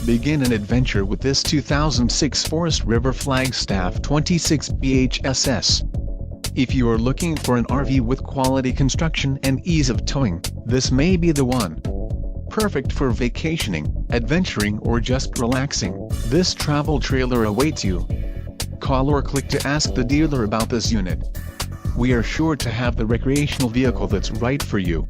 Begin an adventure with this 2006 Forest River Flagstaff 26 BHSS. If you are looking for an RV with quality construction and ease of towing, this may be the one. Perfect for vacationing, adventuring or just relaxing, this travel trailer awaits you. Call or click to ask the dealer about this unit. We are sure to have the recreational vehicle that's right for you.